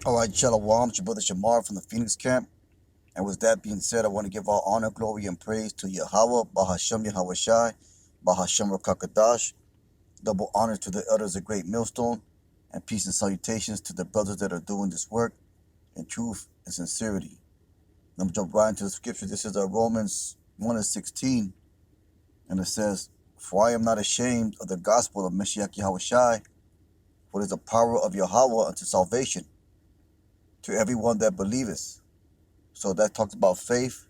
All right, Shalom, it's your brother Shamar from the Phoenix camp. And with that being said, I want to give all honor, glory, and praise to Yahweh, Bahashem Yahweh Shai, Bahashem Rakakadash. Double honor to the elders of Great Millstone, and peace and salutations to the brothers that are doing this work in truth and sincerity. I'm going to jump right into the scripture. This is Romans 1:16, and it says, "For I am not ashamed of the gospel of Mashiach Yahweh Shai, for it is the power of Yahweh unto salvation to everyone that believeth." So that talks about faith,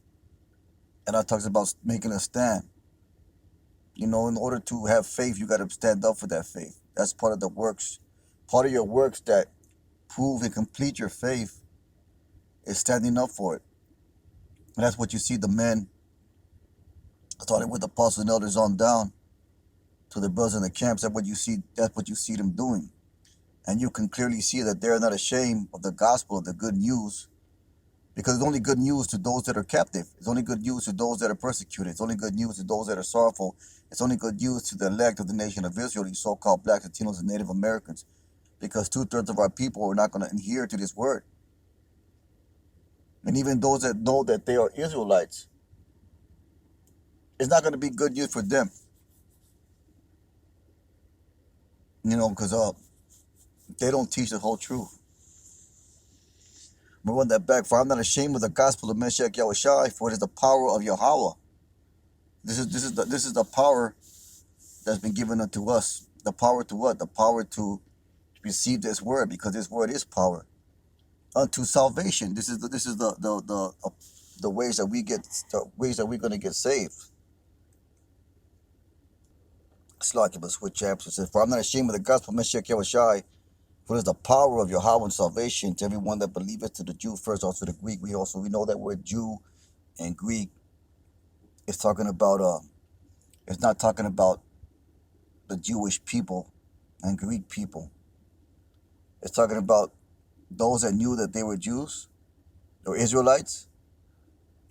and that talks about making a stand. In order to have faith, you got to stand up for that faith. That's part of the works. Part of your works that prove and complete your faith is standing up for it. And that's what you see the men, starting with the apostles and elders on down to the brothers in the camps. That's what you see them doing. And you can clearly see that they're not ashamed of the gospel, of the good news, because it's only good news to those that are captive. It's only good news to those that are persecuted. It's only good news to those that are sorrowful. It's only good news to the elect of the nation of Israel, these so-called Blacks, Latinos, and Native Americans, because 2/3 of our people are not going to adhere to this word. And even those that know that they are Israelites, it's not going to be good news for them. Because they don't teach the whole truth. I'm going to run that back. "For I'm not ashamed of the gospel of Mashiach Yahweh Shai, for it is the power of Yahweh." This is the power that's been given unto us. The power to what? The power to receive this word, because this word is power unto salvation. This is the ways that we're going to get saved. Slack, but switch chapters. It says, "For I'm not ashamed of the gospel of Mashiach Yahweh Shai, for it is the power of Yahweh and salvation to everyone that believeth, to the Jew first, also to the Greek." We know that word Jew and Greek is talking about it's not talking about the Jewish people and Greek people. It's talking about those that knew that they were Jews or Israelites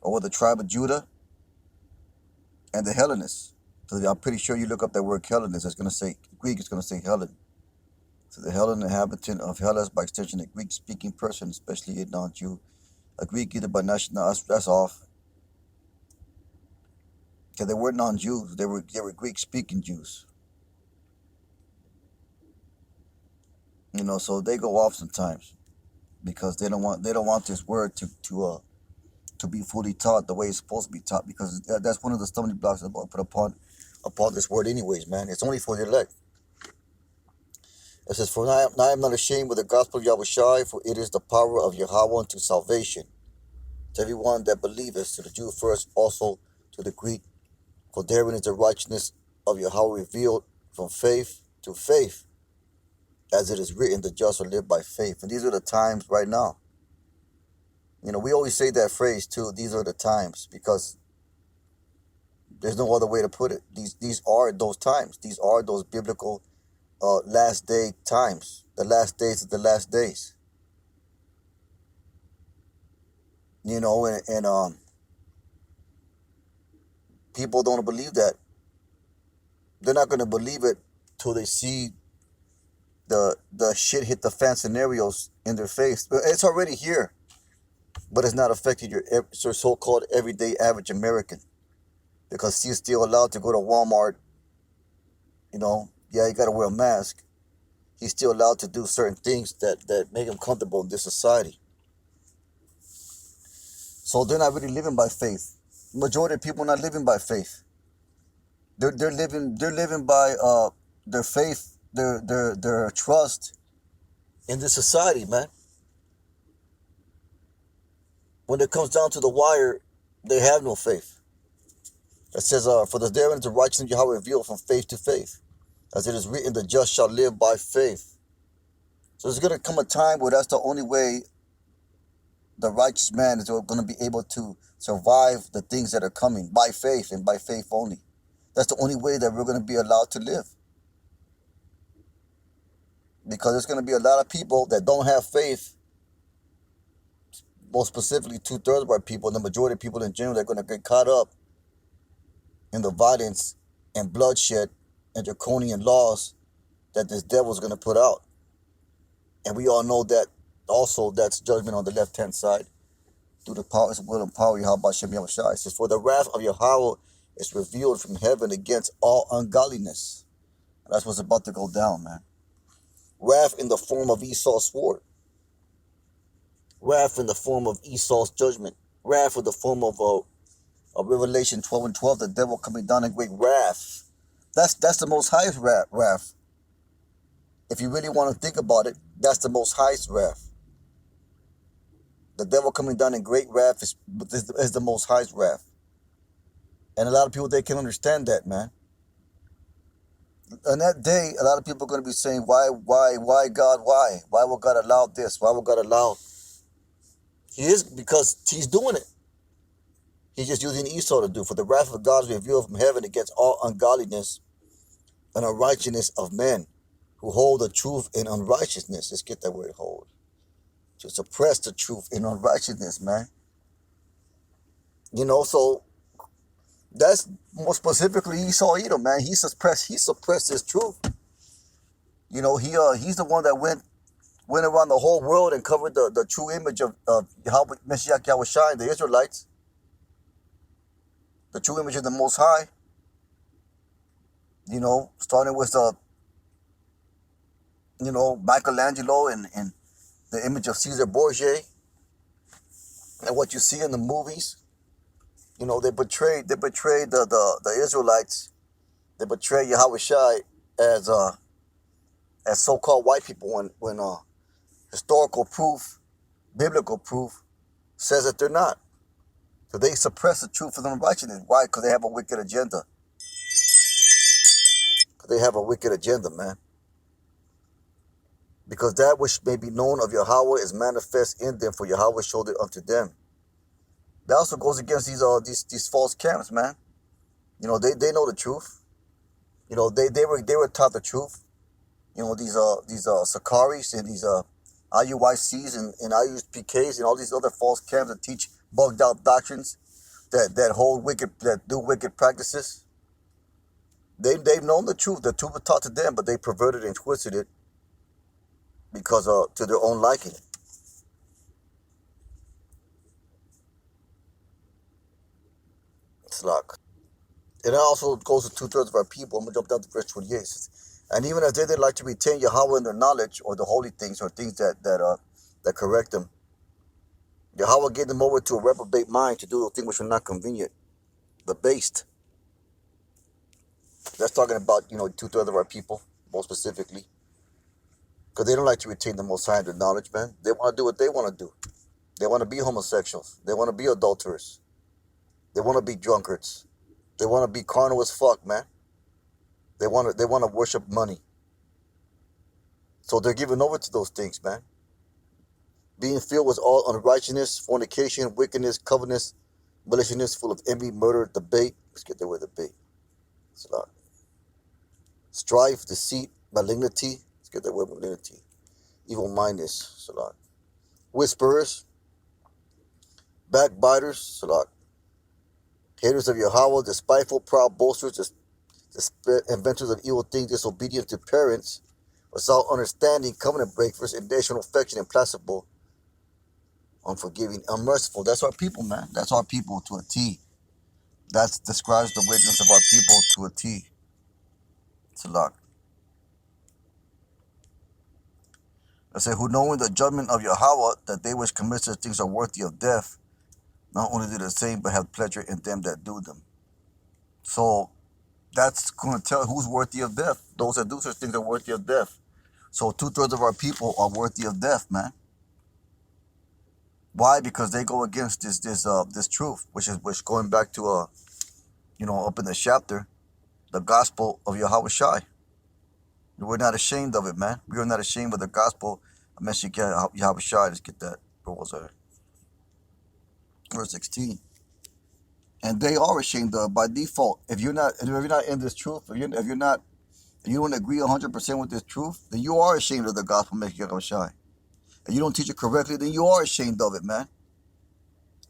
or the tribe of Judah, and the Hellenists. So I'm pretty sure you look up that word Hellenist, it's going to say Greek, it's going to say Helen. So the Hellen inhabitant of Hellas, by extension a Greek-speaking person, especially a non-Jew. A Greek either by nationality, that's off. Because they were non-Jews, they were Greek-speaking Jews. So they go off sometimes because they don't want this word to be fully taught the way it's supposed to be taught, because that's one of the stumbling blocks that I put upon this word anyways, man. It's only for the elect. It says, "For I am not ashamed of the gospel of Yahweh Shai, for it is the power of Yahweh unto salvation to everyone that believeth, to the Jew first, also to the Greek. For therein is the righteousness of Yahweh revealed from faith to faith, as it is written, the just will live by faith." And these are the times right now. We always say that phrase too, these are the times, because there's no other way to put it. These are those times. These are those biblical last day times. The last days of the last days. And people don't believe that. They're not going to believe it till they see the shit hit the fan scenarios in their face. It's already here, but it's not affecting your so-called everyday average American, because he's still allowed to go to Walmart. Yeah, you got to wear a mask. He's still allowed to do certain things that make him comfortable in this society. So they're not really living by faith. Majority of people are not living by faith. They're living by their faith, their trust in this society, man. When it comes down to the wire, they have no faith. It says, "For therein is the righteousness of Yahweh revealed from faith to faith, as it is written, the just shall live by faith." So there's going to come a time where that's the only way the righteous man is going to be able to survive the things that are coming, by faith and by faith only. That's the only way that we're going to be allowed to live. Because there's going to be a lot of people that don't have faith, most specifically 2/3 of our people, and the majority of people in general, they're going to get caught up in the violence and bloodshed and draconian laws that this devil's going to put out. And we all know that Also, that's judgment on the left-hand side. Through the power, will and power, Yahweh Shem Yahushua. It says, for the wrath of Yahweh is revealed from heaven against all ungodliness. That's what's about to go down, man. Wrath in the form of Esau's sword. Wrath in the form of Esau's judgment. Wrath in the form of Revelation 12 and 12, the devil coming down in great wrath. That's the most highest wrath. If you really want to think about it, that's the most highest wrath. The devil coming down in great wrath is the most highest wrath. And a lot of people, they can understand that, man. On that day, a lot of people are going to be saying, why, God, why? Why will God allow this? Why will God allow? He is, because he's doing it. He's just using Esau to do. For the wrath of God is revealed from heaven against all ungodliness and unrighteousness of men who hold the truth in unrighteousness. Let's get that word, hold. To suppress the truth in unrighteousness, man. You know, so that's more specifically Esau Edom, man. He suppressed his truth. You know, he's the one that went around the whole world and covered the true image of Yahweh, Mashiach Yahushua, the Israelites. The true image of the Most High. You know, starting with Michelangelo and the image of Caesar Borgia, and what you see in the movies. You know, they betrayed the Israelites. They betrayed Yahushua as so-called white people when historical proof, biblical proof, says that they're not. So they suppress the truth of unrighteousness. Why? Because they have a wicked agenda. They have a wicked agenda, man. Because that which may be known of Yahweh is manifest in them, for Yahweh showed it unto them. That also goes against these false camps, man. You know, they know the truth. You know, they were taught the truth. You know, these Sakaris and these IUICs and IUPKs and all these other false camps that teach bugged out doctrines that do wicked practices. They've known the truth. The truth was taught to them, but they perverted and twisted it because to their own liking. It's like, it also goes to 2/3 of our people. I'm gonna jump down to verse 28. And even as they did like to retain Yahweh in their knowledge, or the holy things, or things that correct them, Yahweh gave them over to a reprobate mind to do those things which were not convenient, the based. That's talking about 2/3 of our people, more specifically, because they don't like to retain the Most High in their knowledge, man. They want to do what they want to do. They want to be homosexuals. They want to be adulterers. They want to be drunkards. They want to be carnal as fuck, man. They want to worship money. So they're giving over to those things, man. Being filled with all unrighteousness, fornication, wickedness, covetousness, maliciousness, full of envy, murder, debate. Let's get there with debate. It's a lot. Strife, deceit, malignity. Let's get that word malignity. Evil-mindedness. It's a lot. Whisperers, backbiters. It's a lot. Haters of Yahweh, despiteful, proud boasters, inventors of evil things, disobedient to parents, without understanding, covenant breakers, irrational affection, implacable, unforgiving, unmerciful. That's our people, man. That's our people to a T. That describes the wickedness of our people to a T. It's a lot. I say, who knowing the judgment of Yahweh, that they which commit such things are worthy of death, not only do the same, but have pleasure in them that do them. So that's going to tell who's worthy of death. Those that do such things are worthy of death. So 2/3 of our people are worthy of death, man. Why? Because they go against this truth, which going back to up in the chapter, the gospel of Yahweh Shai. We're not ashamed of it, man. We are not ashamed of the gospel of Mashiach Yahweh Shai. Let's get that. Where was I? Verse 16. And they are ashamed of it by default. If you're not in this truth, if you don't agree 100% with this truth, then you are ashamed of the gospel of Mashiach Yahweh Shai. If you don't teach it correctly, then you are ashamed of it, man.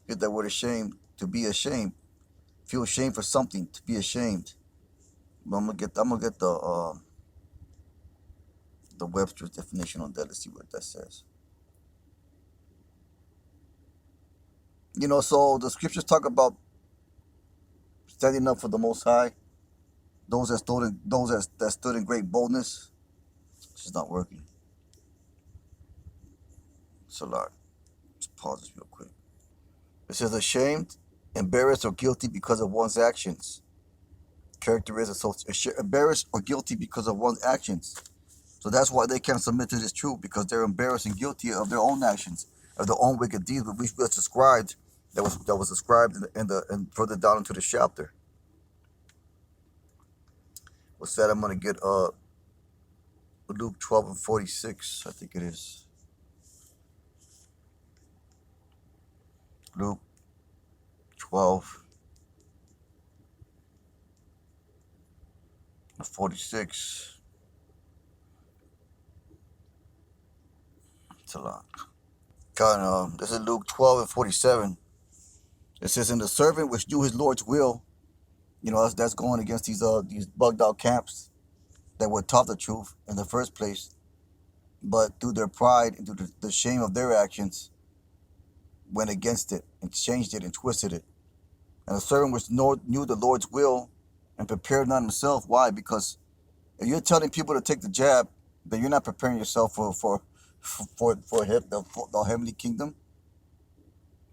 Get that word ashamed, to be ashamed. Feel ashamed for something, to be ashamed. But I'm gonna get the Webster's definition on that. Let's see what that says. You know, so the scriptures talk about standing up for the Most High, that stood in great boldness. This is not working. It's a lot. Let's pause this real quick. It says ashamed, embarrassed, or guilty because of one's actions. Characteristics: embarrassed or guilty because of one's actions. So that's why they can't submit to this truth, because they're embarrassed and guilty of their own actions, of their own wicked deeds, which was described, that was described in further down into the chapter. What's that? I'm gonna get Luke 12:46, I think it is. Luke 12:46. It's a lot. This is Luke 12:47. It says, "And the servant which knew his Lord's will," you know, that's going against these bugged out camps that were taught the truth in the first place, but through their pride and through the shame of their actions, went against it and changed it and twisted it. And the servant which knew the Lord's will and prepared not himself. Why? Because if you're telling people to take the jab, then you're not preparing yourself for the heavenly kingdom,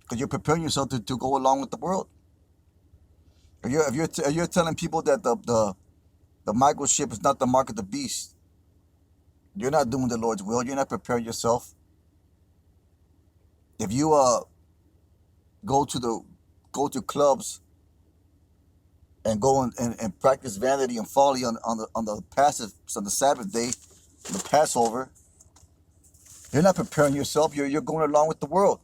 because you're preparing yourself to go along with the world. If you're telling people that the microchip is not the mark of the beast, you're not doing the Lord's will. You're not preparing yourself. If you go to clubs and go and practice vanity and folly on the Sabbath day, the Passover, you're not preparing yourself. You're going along with the world.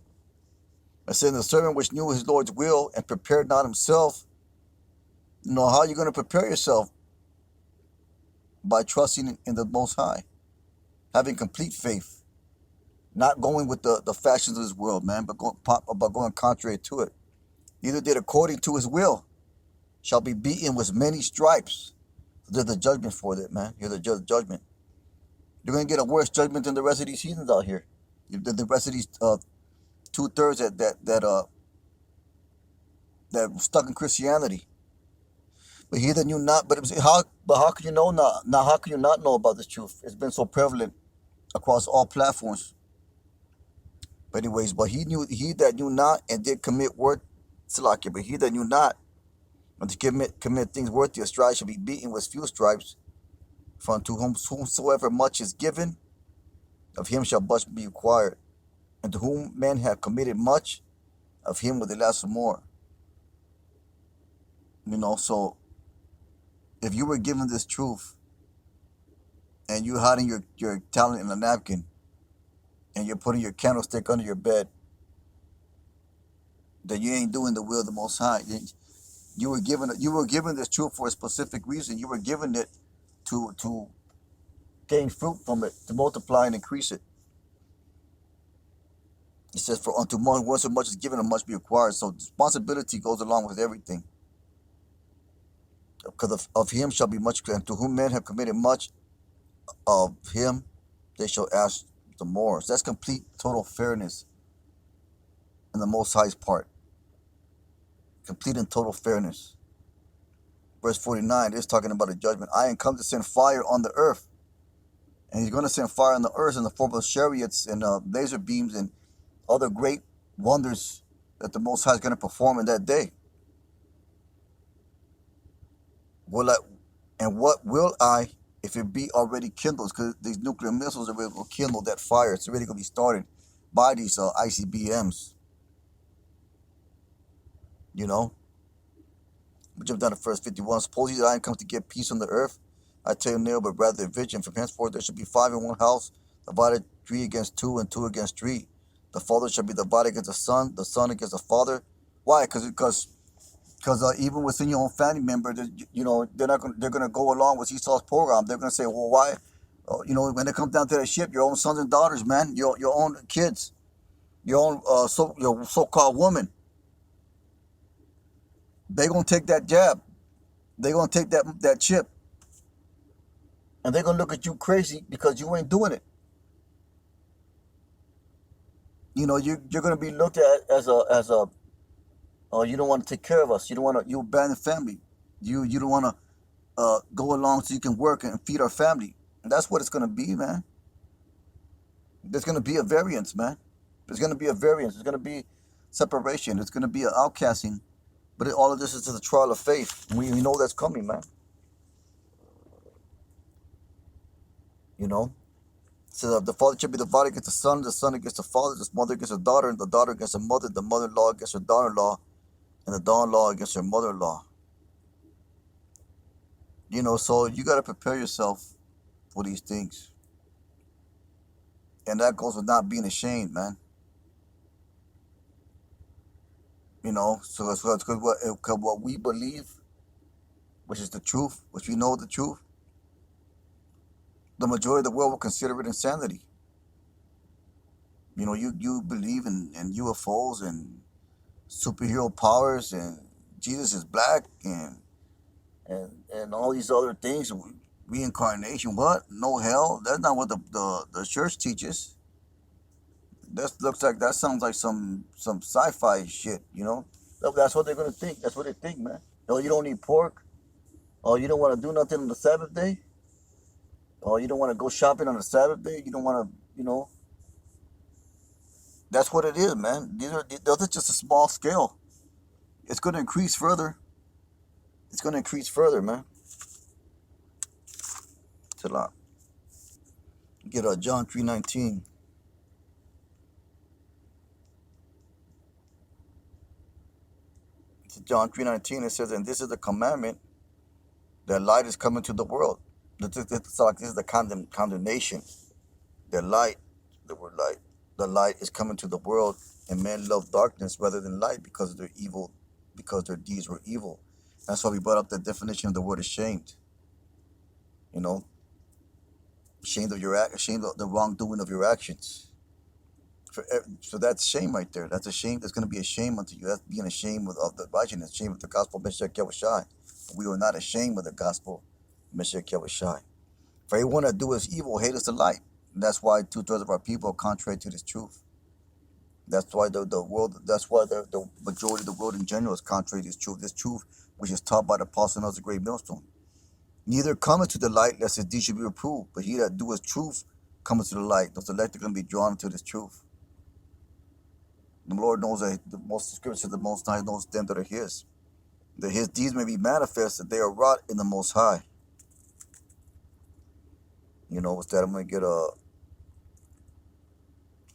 I said, the servant which knew his Lord's will and prepared not himself. You know, how are you going to prepare yourself? By trusting in the Most High, having complete faith, not going with the fashions of this world, man, but going contrary to it. Neither did according to his will shall be beaten with many stripes. There's the judgment for that, man. You're the judgment. You're going to get a worse judgment than the rest of these heathens out here. The rest of these 2/3 that stuck in Christianity. But he that knew not, but how can you know not? Now, how can you not know about this truth? It's been so prevalent across all platforms. But anyways, he that knew not and did commit Salakia, but he that knew not and to commit things worthy of strife shall be beaten with few stripes. For unto whomsoever much is given, of him shall much be required. And to whom men have committed much, of him will they last some more. You know, so if you were given this truth and you're hiding your talent in a napkin and you're putting your candlestick under your bed, then you ain't doing the will of the Most High. You were given this truth for a specific reason. You were given it to gain fruit from it, to multiply and increase it. It says, for unto one so much is given and much be required. So responsibility goes along with everything. Because of him shall be much, and to whom men have committed much, of him they shall ask the more. So that's complete, total fairness in the Most High's part. Complete and total fairness. Verse 49 is talking about a judgment. I am come to send fire on the earth. And he's going to send fire on the earth in the form of chariots and laser beams and other great wonders that the Most High is going to perform in that day. What will I, if it be already kindled? Because these nuclear missiles are going to kindle that fire. It's already going to be started by these ICBMs. You know? We jump down to verse 51. Suppose ye that I am come to give peace on the earth? I tell you no, but rather division. From henceforth there shall be 5 in one house, divided 3 against 2, and 2 against 3. The father shall be divided against the son against the father. Why? Because even within your own family member, you know, they're gonna go along with Esau's program. They're gonna say, well, why? You know, when it comes down to that ship, your own sons and daughters, man, your own kids, your own your so-called woman, they're gonna take that jab. They're gonna take that chip, and they're gonna look at you crazy because you ain't doing it. You know, you're gonna be looked at as a You don't want to take care of us. You don't want to. You abandon family. You don't want to go along so you can work and feed our family. And that's what it's gonna be, man. There's gonna be a variance, man. There's gonna be a variance. There's gonna be separation. There's gonna be an outcasting. But all of this is just a trial of faith. We know that's coming, man. You know. So the father should be divided against the son against the father, the mother against the daughter, and the daughter against the mother-in-law against her daughter-in-law, and the daughter-in-law against her mother-in-law. You know, so you gotta prepare yourself for these things. And that goes with not being ashamed, man. You know, so it's what we believe, which is the truth, which we know the truth, the majority of the world will consider it insanity. You know, you believe in UFOs and superhero powers and Jesus is black and all these other things, reincarnation. What? No hell. That's not what the church teaches. That sounds like some sci-fi shit. You know, that's what they're gonna think. That's what they think, man. Oh, you don't eat pork. Oh, you don't want to do nothing on the Sabbath day. Oh, you don't want to go shopping on the Sabbath day. You don't want to, you know. That's what it is, man. Those are just a small scale. It's gonna increase further. It's gonna increase further, man. It's a lot. Get John 3:19. John 3:19. It says, and this is the commandment that light is coming to the world. This is the condemnation. The light, the word light, the light is coming to the world, and men love darkness rather than light because they're evil, because their deeds were evil. That's why we brought up the definition of the word ashamed. You know, ashamed of the wrongdoing of your actions. So that's shame right there. That's a shame. That's going to be a shame unto you. That's being ashamed of the righteousness, shame of the gospel of Meshach Yahushai. We are not ashamed of the gospel of Meshach Yahushai. For everyone that doeth evil hateth the light. And that's why 2/3 of our people are contrary to this truth. That's why the world. That's why the majority of the world in general is contrary to this truth. This truth, which is taught by the apostle of the great millstone. Neither cometh to the light, lest his deed should be reproved. But he that doeth truth cometh to the light. Those elect are going to be drawn into this truth. The Lord knows that the scripture says the Most High knows them that are His. That His deeds may be manifest, that they are wrought in the Most High. You know, with that, I'm going to get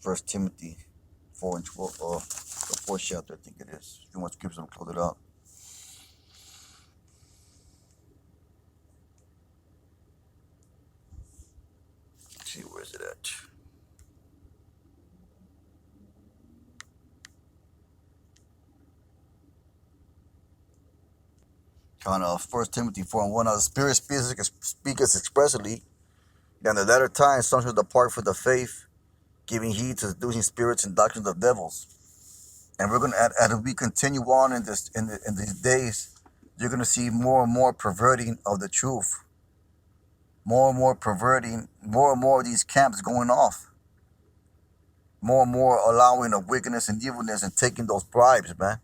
1 Timothy 4 and 12, the 4th chapter, I think it is. If you want scripture, I'm going to close it out. Let's see, where is it at? On 1 Timothy 4 and 1, now the Spirit speaketh expressly, and the latter times some shall depart from the faith, giving heed to seducing spirits and doctrines of devils. And we're going to, as we continue on in these days, you're going to see more and more perverting of the truth. More and more perverting, more and more of these camps going off. More and more allowing of wickedness and evilness and taking those bribes, man.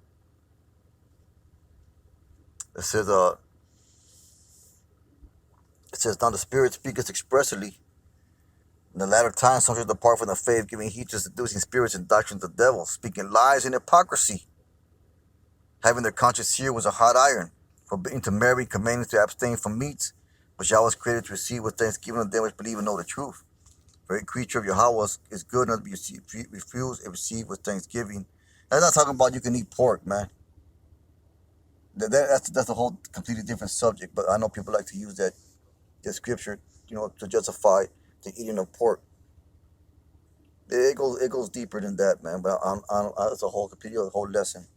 It says, now the Spirit speaketh expressly. In the latter times, some shall depart from the faith, giving heed to seducing spirits and doctrines of devils, speaking lies and hypocrisy, having their conscience seared with a hot iron, forbidding to marry, commanding to abstain from meats, which Yahweh was created to receive with thanksgiving of them which believe and know the truth. For every creature of Yahweh is good not to be refused and received with thanksgiving. That's not talking about you can eat pork, man. That's a whole completely different subject, but I know people like to use that scripture, you know, to justify the eating of pork. It goes deeper than that, man. But it's a whole lesson.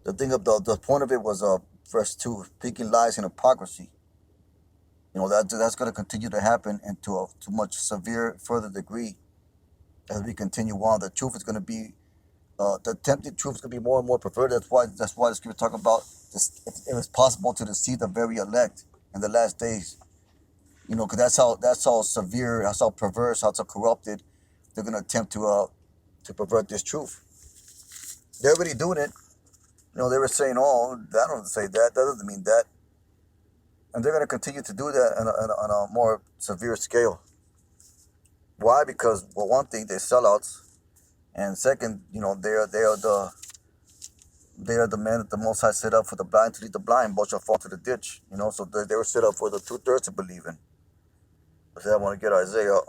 The thing of the point of it was verse 2, speaking lies and hypocrisy. You know, that's going to continue to happen and to a too much severe further degree as we continue on. The truth is going to be the attempted truth is going to be more and more perverted. That's why the scripture talk about this, if it was possible to deceive the very elect in the last days. You know, because that's how severe, that's how perverse, how corrupted they're going to attempt to pervert this truth. They're already doing it. They were saying, oh, that don't say that. That doesn't mean that. And they're going to continue to do that on a more severe scale. Why? Because, well, one thing, they're sellouts. And second, they are the men that the Most High set up for the blind to lead the blind. Both shall fall to the ditch. So they were set up for the 2/3 to believe in. So I want to get Isaiah.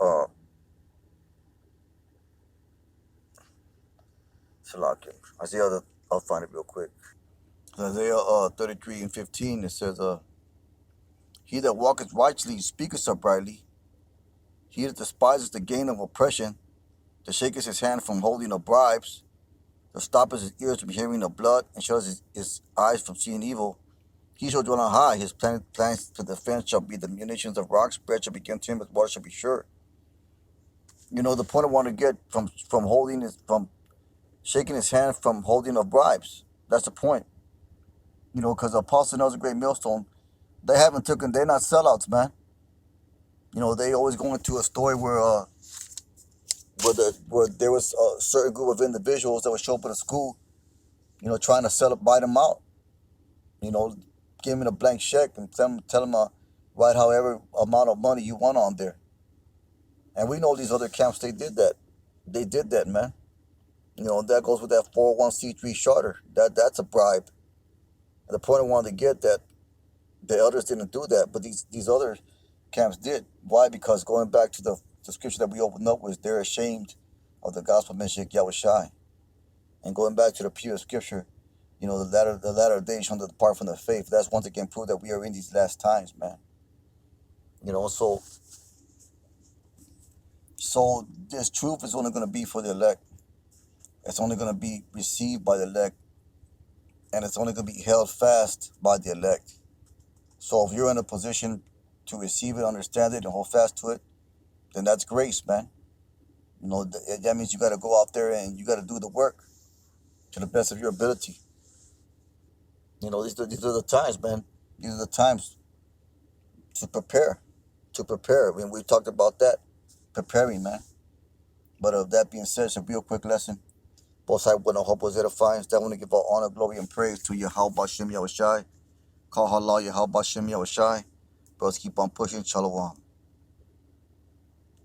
Isaiah, I'll find it real quick. Isaiah 33:15. It says, "He that walketh righteously speaketh uprightly. He that despises the gain of oppression, that shaketh his hand from holding of bribes, that stoppeth his ears from hearing of blood, and shutteth his eyes from seeing evil. He shall dwell on high. His plans to defense shall be the munitions of rocks. Bread shall be given to him, his water shall be sure." The point I want to get from shaking his hand from holding of bribes. That's the point. Because the Apostle knows a great millstone. They're not sellouts, man. They always go into a story where there was a certain group of individuals that would show up at a school, trying to buy them out. Give them a blank check and tell them write however amount of money you want on there. And we know these other camps, they did that. They did that, man. That goes with that 401c3 charter. That's a bribe. And the point I wanted to get that the others didn't do that, but these other camps did. Why? Because going back to the scripture that we opened up with, they're ashamed of the gospel of Mashiach Yahushai. And going back to the pure scripture, the latter days shall depart from the faith. That's once again proof that we are in these last times, man. So this truth is only going to be for the elect. It's only going to be received by the elect. And it's only going to be held fast by the elect. So if you're in a position to receive it, understand it, and hold fast to it, then that's grace, man. That means you got to go out there and you got to do the work to the best of your ability. These are the times, man. These are the times to prepare. We talked about that. Preparing, man. But that being said, it's a real quick lesson. Both sides want to hope was edifying. I want to give all honor, glory, and praise to Yahweh Bashem Yahushai. Call halal Yahweh Bashem Yahushai. Brothers, keep on pushing. Shalom.